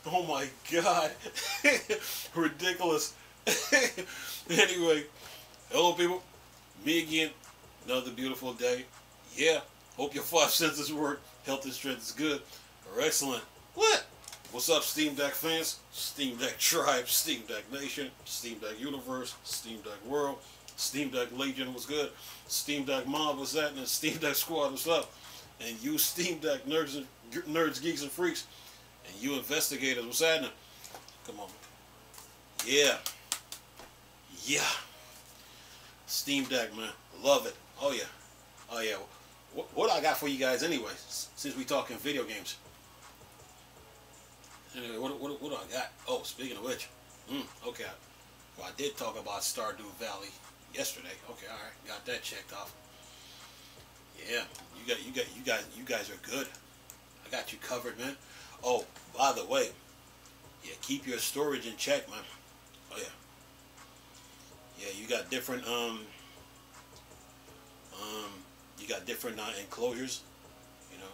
Oh my God. Ridiculous. Anyway, hello people. Me again. Another beautiful day. Yeah. Hope your five senses work. Health and strength is good. Or excellent. What? What's up, Steam Deck fans? Steam Deck Tribe, Steam Deck Nation, Steam Deck Universe, Steam Deck World, Steam Deck Legion, what's good? Steam Deck Mob, what's that? And Steam Deck Squad, what's up? And you Steam Deck nerds, geeks, and freaks. And you investigators, what's happening? Come on. Yeah. Yeah. Steam Deck, man. Love it. Oh, yeah. Oh, yeah. What I got for you guys anyway, since we talking video games? Anyway, what do I got? Oh, speaking of which, okay. Well, I did talk about Stardew Valley yesterday. Okay, all right, got that checked off. Yeah, you guys are good. I got you covered, man. Oh, by the way, yeah, keep your storage in check, man. Oh yeah, yeah, you got different enclosures. You know,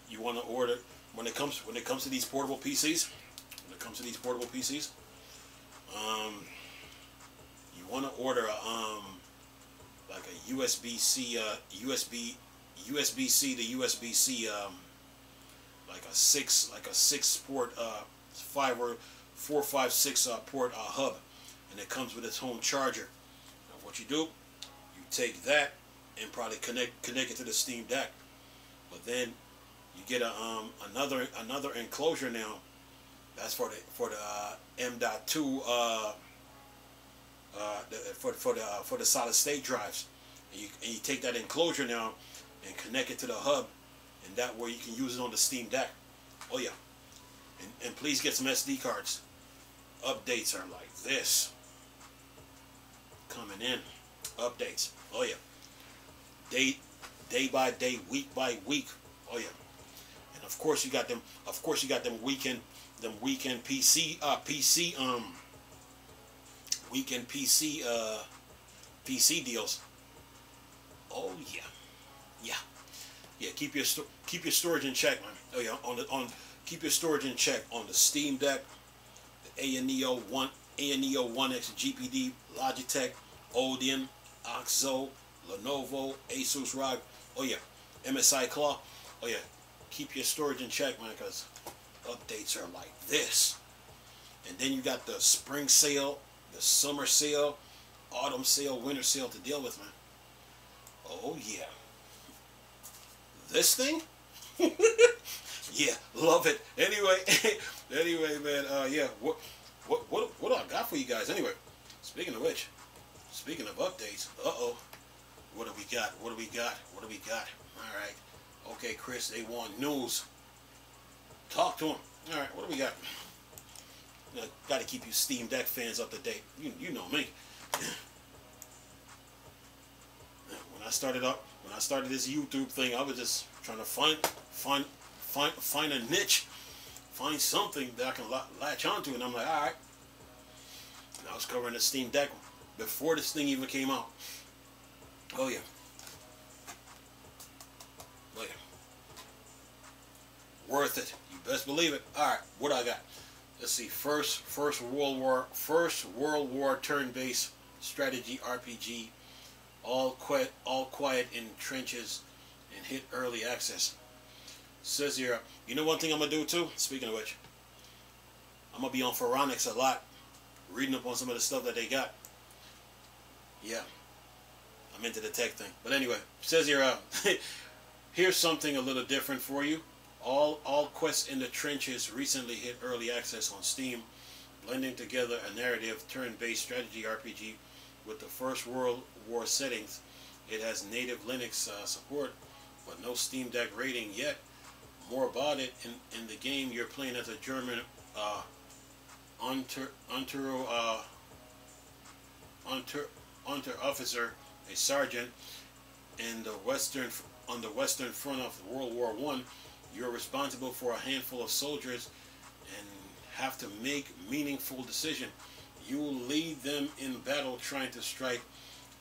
you want to order when it comes to these portable PCs. When it comes to these portable PCs, you want to order like a USB-C USB-C to USB-C like a six port 456 port hub, and it comes with its home charger. Now what you do, you take that and probably connect it to the Steam Deck, but then you get a another enclosure now. That's for the M.2 for the solid state drives, and you take that enclosure now and connect it to the hub, and that way you can use it on the Steam Deck. Oh yeah, and please get some SD cards. Updates are like this coming in. Updates. Oh yeah. Day by day, week by week. Oh yeah. And of course you got them. Of course you got them weekend PC weekend PC deals. Oh yeah, yeah, yeah. Keep your storage in check, man. Oh yeah, keep your storage in check on the Steam Deck, the ANEO 1X GPD, Logitech, Odeon, Oxo, Lenovo, Asus ROG. Oh yeah, MSI Claw. Oh yeah, keep your storage in check, man, because updates are like this. And then you got the spring sale, the summer sale, autumn sale, winter sale to deal with, man. Oh yeah. This thing? Yeah, love it. Anyway, man, yeah, what do I got for you guys anyway? Speaking of which, speaking of updates, what do we got? What do we got? All right. Okay, Chris, they want news. Talk to them. All right, what do we got? Got to keep you Steam Deck fans up to date. You know me. When I started this YouTube thing, I was just trying to find a niche, find something that I can latch onto, and I'm like, all right. And I was covering the Steam Deck before this thing even came out. Oh yeah. Oh yeah. Worth it. You best believe it. All right, what I got? Let's see. First World War turn-based strategy RPG. All quiet in trenches and hit early access. Says here, you know one thing I'm gonna do too? Speaking of which, I'm gonna be on Phoronix a lot, reading up on some of the stuff that they got. Yeah, I'm into the tech thing. But anyway, says here, here's something a little different for you. All Quests in the Trenches recently hit early access on Steam, blending together a narrative turn-based strategy RPG with the First World War settings. It has native Linux support, but no Steam Deck rating yet. More about it in the game. You're playing as a German Unter officer, a sergeant, in the on the Western Front of World War I. You're responsible for a handful of soldiers and have to make meaningful decisions. You will lead them in battle, trying to strike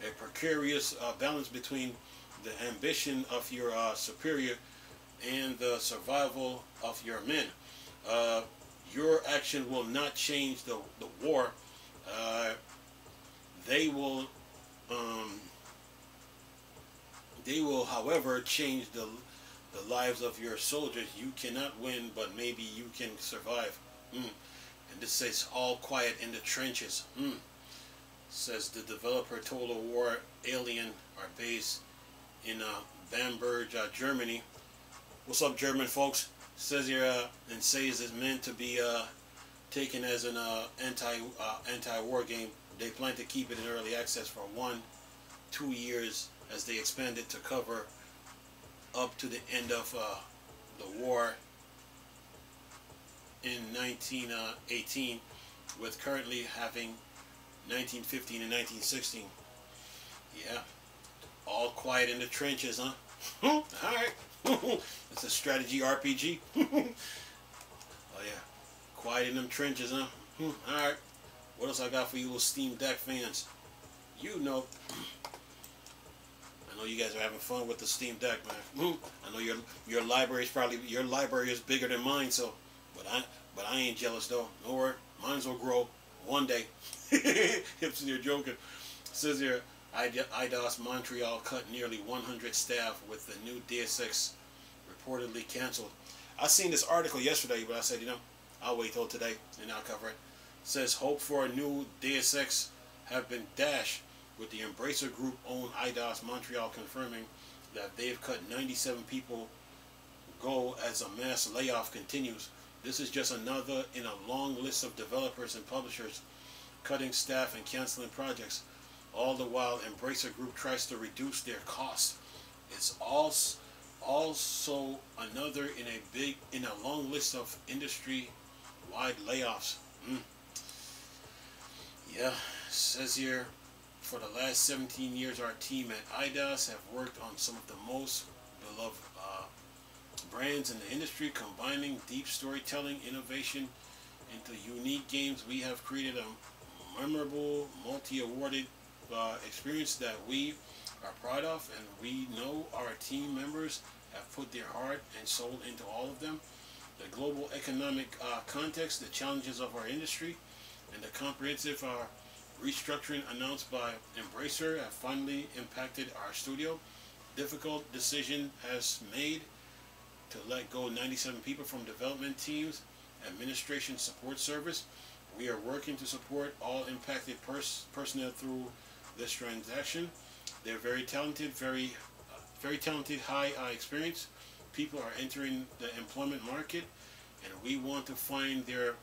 a precarious balance between the ambition of your superior and the survival of your men. Uh, your action will not change the war. Uh, they will um, they will, however, change the lives of your soldiers. You cannot win, but maybe you can survive. And this says all quiet in the trenches. Says the developer told a war alien are based in Bamberg, Germany. What's up, German folks? Says here and says it's meant to be taken as an anti-war game. They plan to keep it in early access for 1-2 years as they expand it to cover up to the end of the war in 1918, with currently having 1915 and 1916. Yeah, all quiet in the trenches, huh? All right. It's a strategy RPG. Oh yeah, quiet in them trenches, huh? All right. What else I got for you little Steam Deck fans? You know, I know you guys are having fun with the Steam Deck, man. I know your library is bigger than mine, so but I ain't jealous though. No worry, mine's will grow one day. Hips, you're joking. It says here, IDOS Montreal cut nearly 100 staff with the new Deus Ex reportedly canceled. I seen this article yesterday, but I said, I'll wait till today and I'll cover it. It says hope for a new Deus Ex have been dashed, with the Embracer Group owned IDOS Montreal confirming that they've cut 97 people go as a mass layoff continues. This is just another in a long list of developers and publishers cutting staff and canceling projects. All the while, Embracer Group tries to reduce their costs. It's also another in a long list of industry-wide layoffs. Yeah, it says here, for the last 17 years, our team at IDOS have worked on some of the most beloved brands in the industry, combining deep storytelling, innovation into unique games. We have created a memorable, multi-awarded experience that we are proud of, and we know our team members have put their heart and soul into all of them. The global economic context, the challenges of our industry, and the comprehensive restructuring announced by Embracer have finally impacted our studio. Difficult decision has made to let go 97 people from development teams, administration, support service. We are working to support all impacted personnel through this transaction. They're very talented, very talented, high experience people are entering the employment market, and we want to find their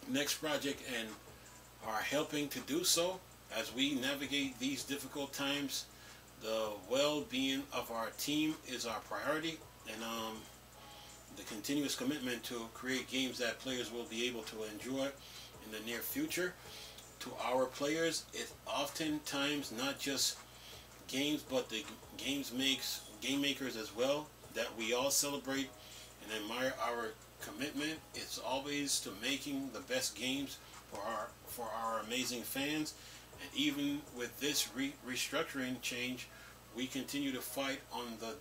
next project and are helping to do so as we navigate these difficult times. The well-being of our team is our priority, and the continuous commitment to create games that players will be able to enjoy in the near future. To our players, it's oftentimes not just games, but the game makers as well, that we all celebrate and admire. Our commitment is always to making the best games for our amazing fans. And even with this restructuring change, we continue to fight on the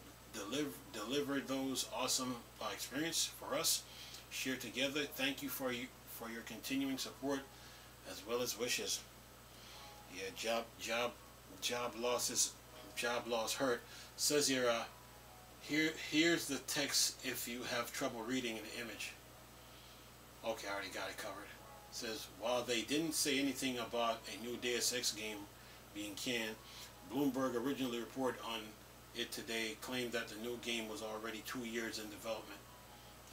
deliver those awesome experience for us. Share together. Thank you for your continuing support as well as wishes. Yeah, job loss hurt. Says here, here's the text if you have trouble reading an image. Okay, I already got it covered. It says, while they didn't say anything about a new Deus Ex game being canned, Bloomberg originally reported on it today, claimed that the new game was already 2 years in development.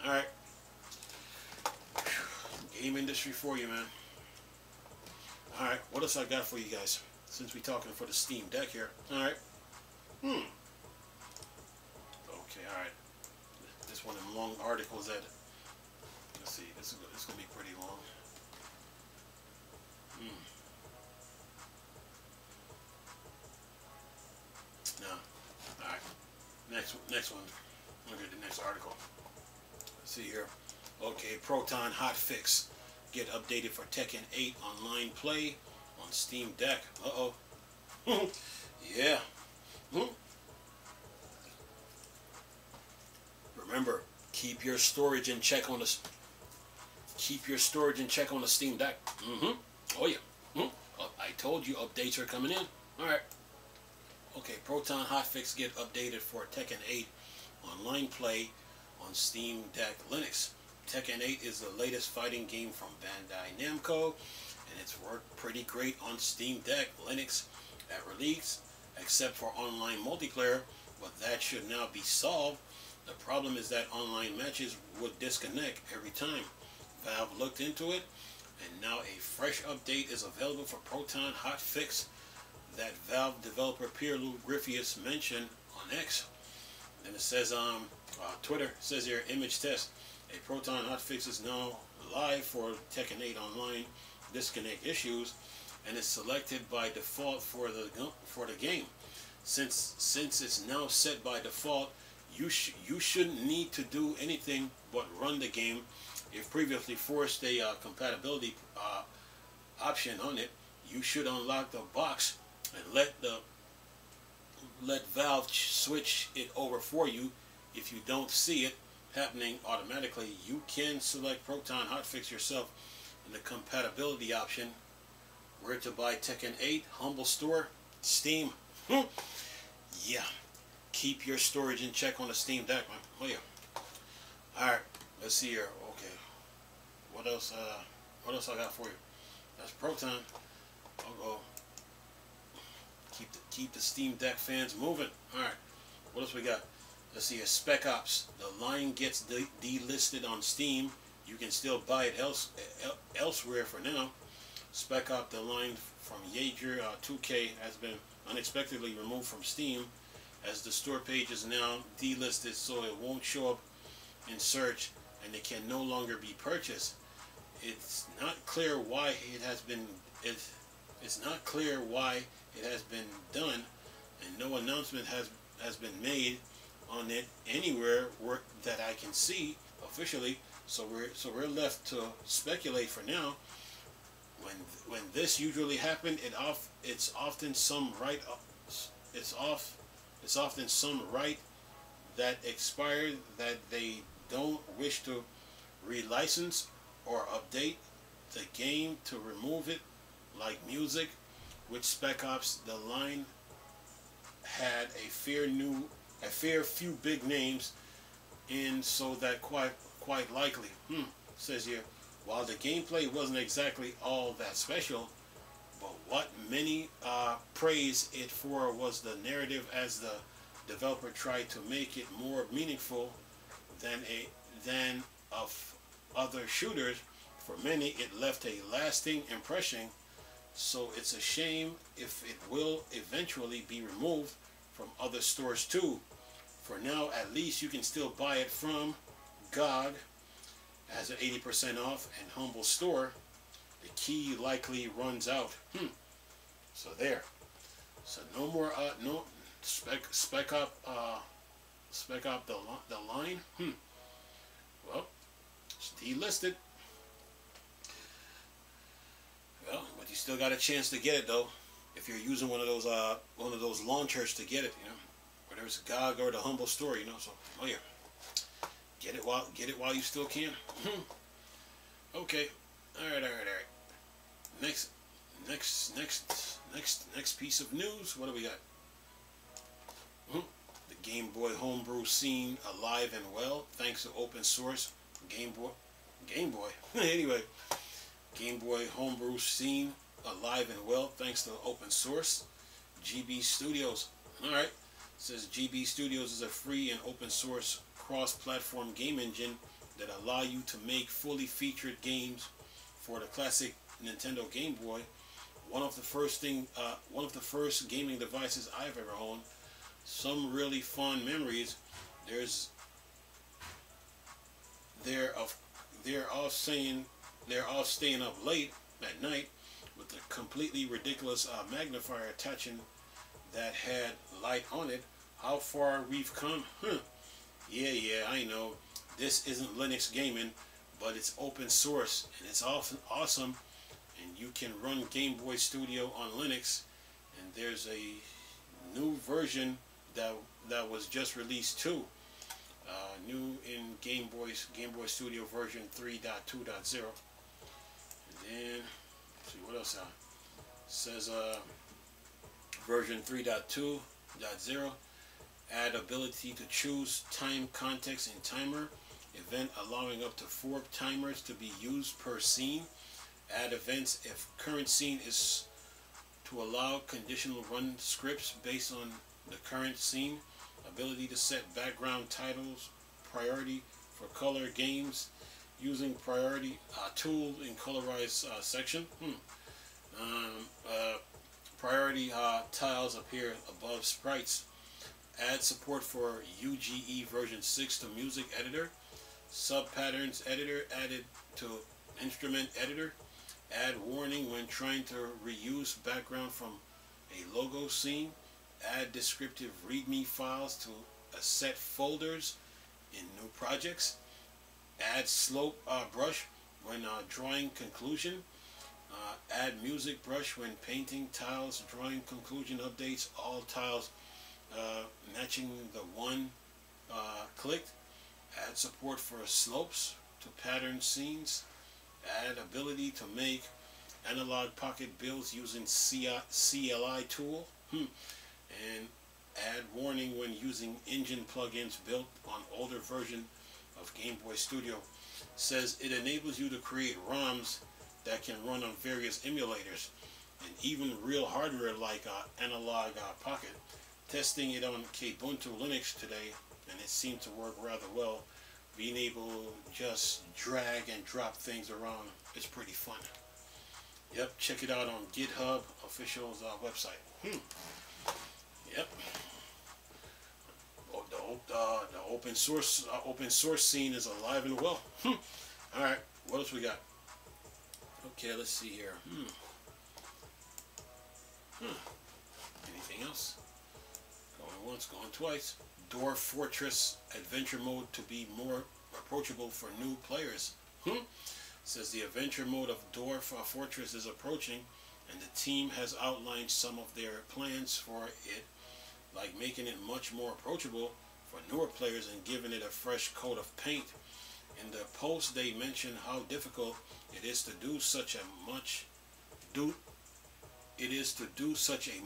Alright. Game industry for you, man. Alright, what else I got for you guys? Since we're talking for the Steam Deck here. Alright. Okay, alright. This one of them long articles that, let's see, it's going to be pretty long. No. Alright. Next one. Look at the next article. Let's see here. Okay, Proton hotfix. Get updated for Tekken 8 online play on Steam Deck. Uh-oh. Yeah. Remember, keep your storage in check on the Steam Deck. Oh yeah. I told you updates are coming in. All right. Okay, Proton hotfix get updated for Tekken 8 online play on Steam Deck Linux. Tekken 8 is the latest fighting game from Bandai Namco, and it's worked pretty great on Steam Deck Linux at release, except for online multiplayer, but that should now be solved. The problem is that online matches would disconnect every time. Valve looked into it, and now a fresh update is available for Proton hotfix that Valve developer Pierre-Luc Griffius mentioned on X. Then it says Twitter says here, image test. A Proton hotfix is now live for Tekken 8 online disconnect issues, and is selected by default for the game. Since it's now set by default, you shouldn't need to do anything but run the game. If previously forced a compatibility option on it, you should unlock the box and let Valve switch it over for you. If you don't see it happening automatically, you can select Proton hotfix yourself in the compatibility option. Where to buy Tekken 8? Humble Store, Steam. Yeah, keep your storage in check on the Steam Deck, man. Oh yeah. All right, let's see here. Okay, what else? What else I got for you? That's Proton. I'll go. Keep the Steam Deck fans moving. All right, what else we got? Let's see. Spec Ops. The line gets delisted on Steam. You can still buy it elsewhere for now. Spec Ops: The Line from Yager 2K has been unexpectedly removed from Steam, as the store page is now delisted, so it won't show up in search, and it can no longer be purchased. It's not clear why it has been. It's not clear why it has been done, and no announcement has been made on it anywhere that I can see officially. So we're left to speculate for now. When this usually happens, it's often some right that expired that they don't wish to relicense or update the game to remove it, like music. With Spec Ops, The Line had a fair few big names in, so that quite likely. Says here, while the gameplay wasn't exactly all that special, but what many praised it for was the narrative, as the developer tried to make it more meaningful than of other shooters. For many, it left a lasting impression, so it's a shame if it will eventually be removed from other stores too. For now, at least you can still buy it from GOG as an 80% off and Humble Store. The key likely runs out. So there. So no more no spec up the line. Well, it's delisted. Well, but you still got a chance to get it though, if you're using one of those launchers to get it, whether it's GOG or the Humble Store, So oh yeah, get it while you still can. Okay, all right. Next piece of news. What do we got? The Game Boy homebrew scene alive and well thanks to open source. Game Boy. Anyway. Game Boy homebrew scene alive and well thanks to open source. GB Studios. Alright. Says GB Studios is a free and open source cross-platform game engine that allow you to make fully featured games for the classic Nintendo Game Boy. One of the first gaming devices I've ever owned. Some really fond memories. They're all staying up late at night with a completely ridiculous magnifier attaching that had light on it. How far we've come. Yeah, I know. This isn't Linux gaming, but it's open source and it's awesome. And you can run Game Boy Studio on Linux. And there's a new version that was just released too. New in Game Boy Studio version 3.2.0. And then, let's see what else says. Version 3.2.0. Add ability to choose time, context, and timer event, allowing up to 4 timers to be used per scene. Add events if current scene is to allow conditional run scripts based on the current scene. Ability to set background titles priority for color games using priority tool in colorized section. Priority tiles appear above sprites. Add support for UGE version 6 to music editor. Sub-patterns editor added to instrument editor. Add warning when trying to reuse background from a logo scene. Add descriptive README files to set folders in new projects. Add slope brush when drawing conclusion. Add music brush when painting tiles, drawing conclusion updates, all tiles matching the one clicked. Add support for slopes to pattern scenes. Add ability to make analog pocket builds using CLI tool. And add warning when using engine plugins built on older version of Game Boy Studio. Says it enables you to create ROMs that can run on various emulators and even real hardware like Analog Pocket. Testing it on Kubuntu Linux today, and it seemed to work rather well. Being able to just drag and drop things around is pretty fun. Yep, check it out on GitHub official's website. Yep. The open source scene is alive and well. All right, what else we got? Okay, let's see here. Anything else? Going once, going twice. Dwarf Fortress Adventure Mode to be more approachable for new players. Says the adventure mode of Dwarf Fortress is approaching, and the team has outlined some of their plans for it, like making it much more approachable for newer players and giving it a fresh coat of paint. In the post, they mention how difficult it is to do such a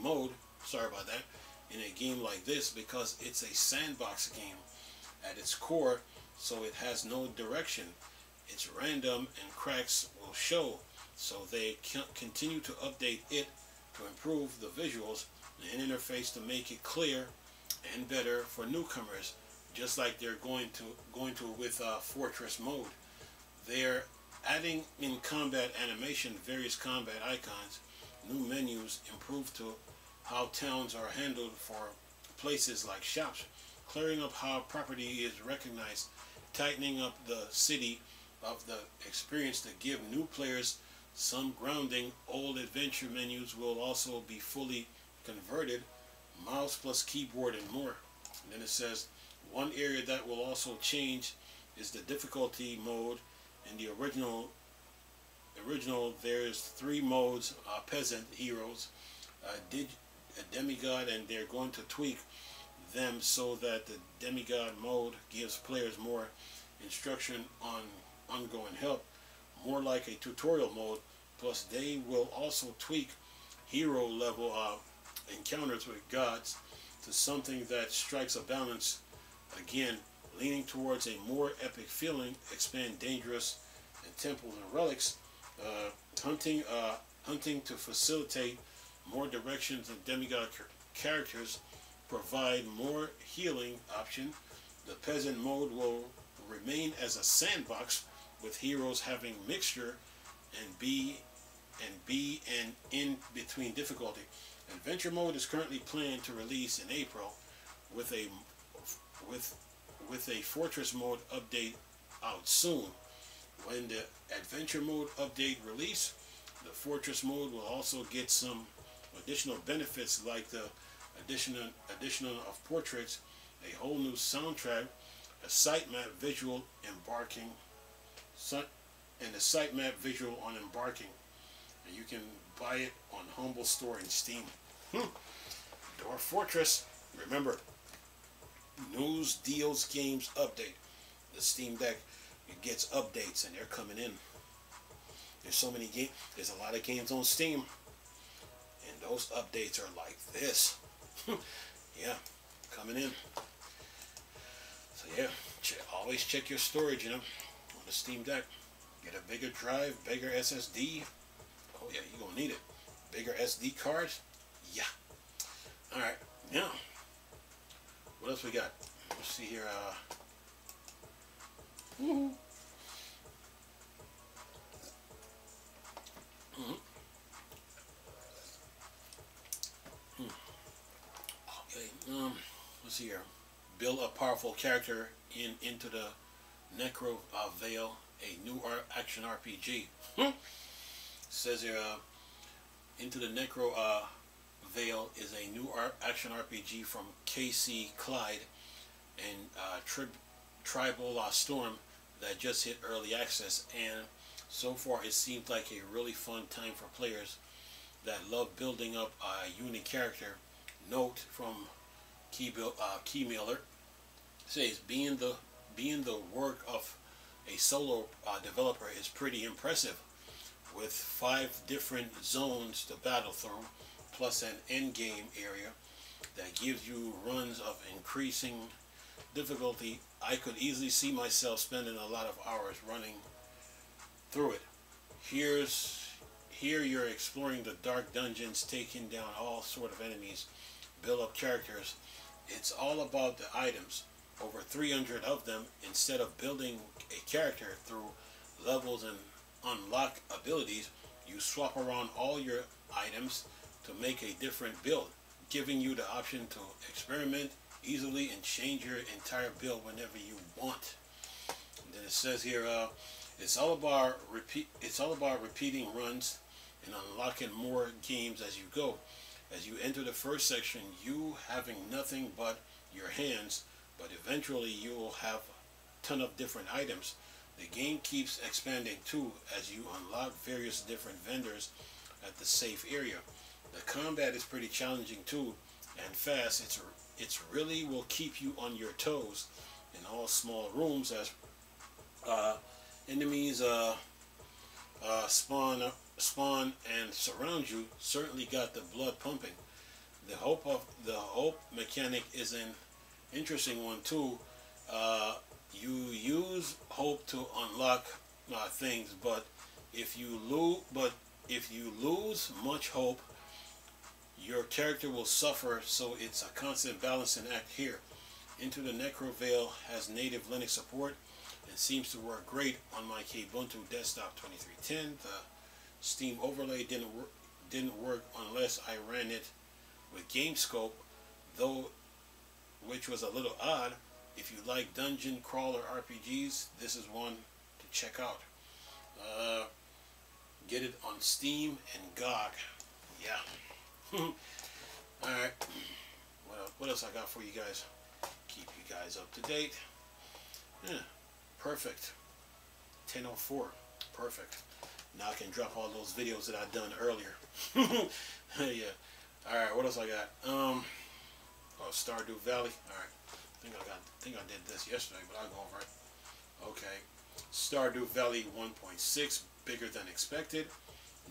mode. Sorry about that. In a game like this, because it's a sandbox game at its core, so it has no direction. It's random and cracks will show, so they continue to update it to improve the visuals and interface to make it clear and better for newcomers, just like they're going to with Fortress mode. They're adding in combat animation, various combat icons, new menus, improved to how towns are handled for places like shops, clearing up how property is recognized, tightening up the city of the experience to give new players some grounding. Old adventure menus will also be fully converted, mouse plus keyboard and more. And then it says one area that will also change is the difficulty mode. In the original there's 3 modes: peasant, heroes, a demigod, and they're going to tweak them so that the demigod mode gives players more instruction on ongoing help, more like a tutorial mode. Plus they will also tweak hero level encounters with gods to something that strikes a balance, again leaning towards a more epic feeling. Expand dangerous and temples and relics, hunting to facilitate more directions, and demigod characters provide more healing option. The peasant mode will remain as a sandbox with heroes having mixture and B and in between difficulty. Adventure mode is currently planned to release in April, with a Fortress mode update out soon. When the adventure mode update release, the Fortress mode will also get some additional benefits, like the addition of portraits, a whole new soundtrack, a sitemap visual embarking, and a sitemap visual on embarking. And you can buy it on Humble Store and Steam. Dwarf Fortress, remember, news, deals, games, update. The Steam Deck, it gets updates and they're coming in. There's so many games. There's a lot of games on Steam, and those updates are like this. Yeah, coming in. So yeah, always check your storage, on the Steam Deck. Get a bigger drive, bigger SSD. Oh yeah, you're gonna need it. Bigger SD cards. Yeah. All right. Now, what else we got? Let's see here. Mm-hmm. Okay. Let's see here. Build a powerful character into the Necro Veil, a new action RPG. Says here, Into the Necro Veil is a new action RPG from KC Clyde and Tribal Storm that just hit early access, and so far it seems like a really fun time for players that love building up a unique character. Note from Keymailer says being the work of a solo developer is pretty impressive, with 5 different zones to battle through, plus an end game area that gives you runs of increasing difficulty. I could easily see myself spending a lot of hours running through it. Here you're exploring the dark dungeons, taking down all sort of enemies, build up characters. It's all about the items, over 300 of them. Instead of building a character through levels and unlock abilities, you swap around all your items to make a different build, giving you the option to experiment easily and change your entire build whenever you want. And then it says here, it's all about repeating runs and unlocking more games as you go. As you enter the first section, you having nothing but your hands, but eventually you will have a ton of different items. The game keeps expanding too as you unlock various different vendors at the safe area. The combat is pretty challenging too and fast. It's really will keep you on your toes in all small rooms as enemies spawn and surround you. Certainly got the blood pumping. The hope mechanic is an interesting one too. You use hope to unlock things, but if you lose much hope, your character will suffer. So it's a constant balancing act here. Into the Necro Veil has native Linux support and seems to work great on my Kubuntu desktop 2310. The Steam overlay didn't work unless I ran it with GameScope, though, which was a little odd. If you like dungeon crawler RPGs, this is one to check out. Get it on Steam and GOG. Yeah. Alright. What else I got for you guys? Keep you guys up to date. Yeah. Perfect. 10:04. Perfect. Now I can drop all those videos that I've done earlier. Yeah. Alright, what else I got? Oh, Stardew Valley. Alright. I think I did this yesterday, but I'll go over it. Okay. Stardew Valley 1.6, bigger than expected.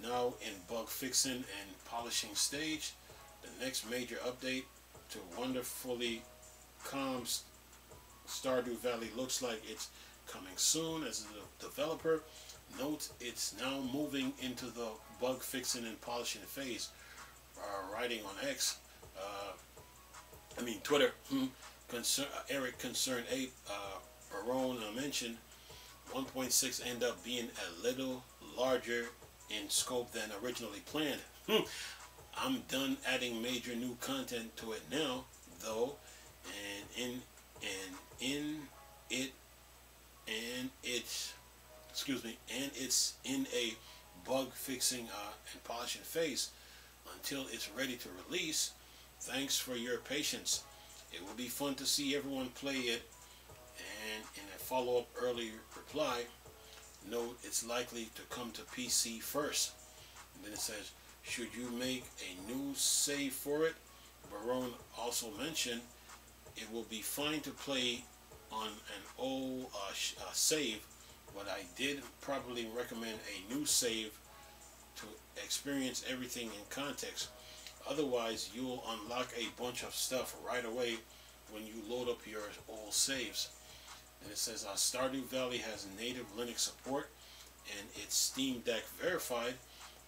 Now in bug fixing and polishing stage. The next major update to wonderfully calm Stardew Valley looks like it's coming soon. As a developer, note it's now moving into the bug fixing and polishing phase. Writing on X, Twitter. Eric Concern 8 Barone mentioned 1.6 end up being a little larger in scope than originally planned. I'm done adding major new content to it now, though, and it's in a bug fixing and polishing phase until it's ready to release. Thanks for your patience. It will be fun to see everyone play it. And in a follow-up early reply, note it's likely to come to PC first. And then it says, should you make a new save for it? Barone also mentioned it will be fine to play on an old save, but I did probably recommend a new save to experience everything in context. Otherwise, you'll unlock a bunch of stuff right away when you load up your old saves. And it says Stardew Valley has native Linux support and it's Steam Deck verified.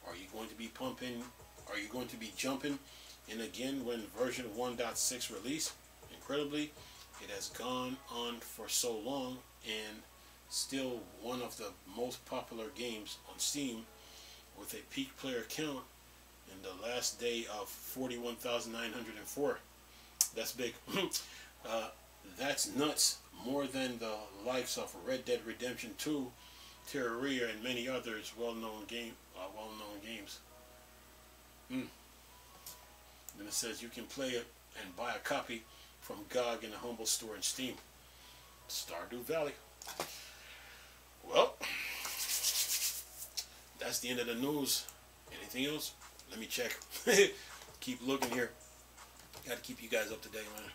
Are you going to be pumping? Are you going to be jumping in again when version 1.6 release? Incredibly, it has gone on for so long and still one of the most popular games on Steam with a peak player count in the last day of 41,904. That's big. That's nuts. More than the likes of Red Dead Redemption 2, Terraria, and many others well-known games. Then it says you can play it and buy a copy from GOG in a humble store in Steam. Stardew Valley. Well, that's the end of the news. Anything else? Let me check. Keep looking here. Got to keep you guys up to date, man.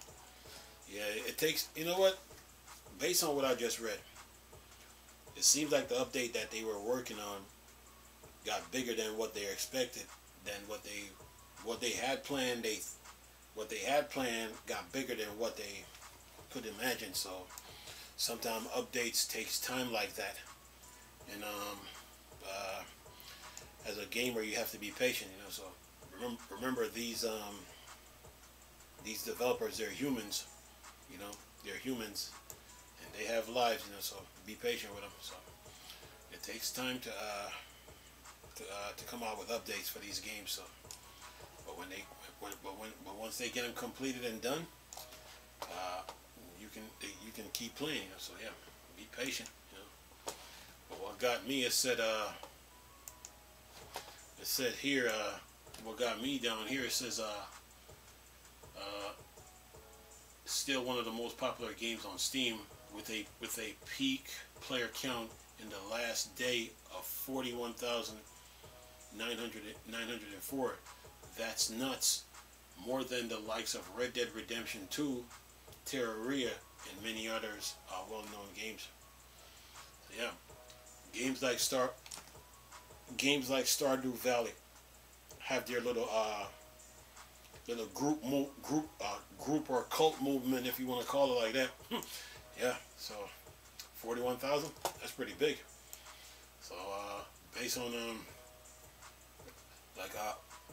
Yeah, it takes, you know what? Based on what I just read, it seems like the update that they were working on got bigger than what they expected, than what they had planned. What they had planned got bigger than what they could imagine. So sometimes updates takes time like that, and as a gamer you have to be patient, you know. So remember these developers, they're humans, you know. They're humans and they have lives, you know. So be patient with them. So it takes time to come out with updates for these games. So, but once they get them completed and done, you can keep playing. You know? So yeah, be patient. You know. But what got me, it said here, what got me down here, it says still one of the most popular games on Steam with a peak player count in the last day of 41,904. That's nuts. More than the likes of Red Dead Redemption 2, Terraria, and many others well-known games. So yeah, games like Stardew Valley have their little group or cult movement, if you want to call it like that. Yeah, so 41,000, that's pretty big. So based on like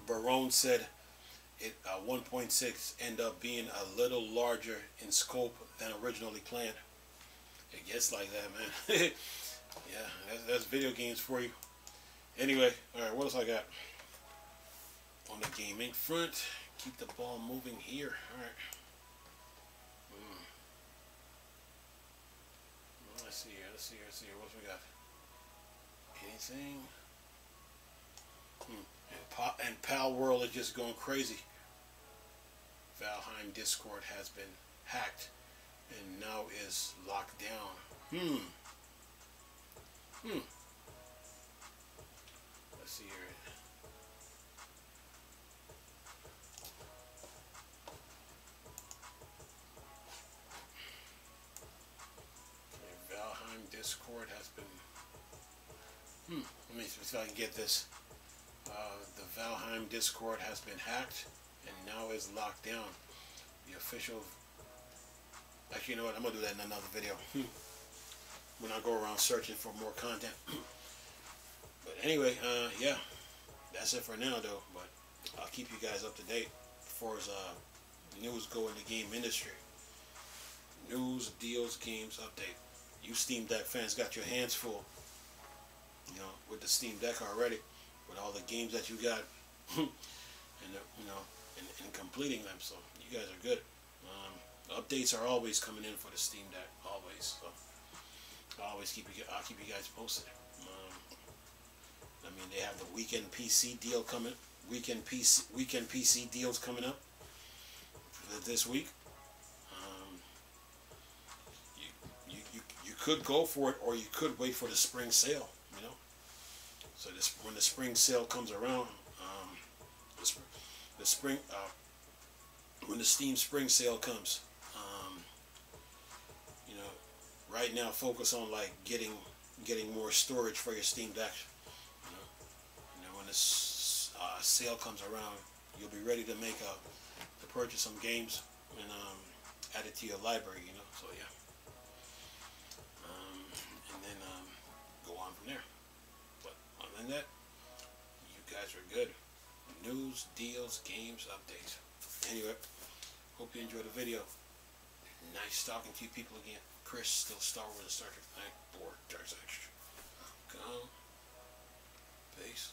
Barone said, it 1.6 end up being a little larger in scope than originally planned. It gets like that, man. Yeah, that's video games for you. Anyway, alright, what else I got? On the gaming front, keep the ball moving here. Alright. Let's see here. What else we got? Anything? And Pal World is just going crazy. Valheim Discord has been hacked and now is locked down. Let's see here. Valheim Discord has been. Let me see if I can get this. The Valheim Discord has been hacked and now is locked down. The official. Actually, you know what? I'm gonna do that in another video. When I go around searching for more content. But anyway, yeah, that's it for now, though. But I'll keep you guys up to date as far as news go in the game industry. News, deals, games, update. You Steam Deck fans got your hands full, you know, with the Steam Deck already, with all the games that you got, and you know, and completing them. So you guys are good. Updates are always coming in for the Steam Deck, always. So I'll keep you guys posted. I mean, they have the weekend PC deal coming. Weekend PC deals coming up this week. You could go for it, or you could wait for the spring sale. You know, so when the spring sale comes around, when the Steam spring sale comes, right now focus on like getting more storage for your Steam Deck. When this sale comes around, you'll be ready to to purchase some games and add it to your library. So yeah, and then go on from there. But other than that, you guys are good. News, deals, games, updates. Anyway, hope you enjoyed the video. Nice talking to you people again. Chris, still Star Wars and Star Trek. Board, Dark Side. Go. Peace.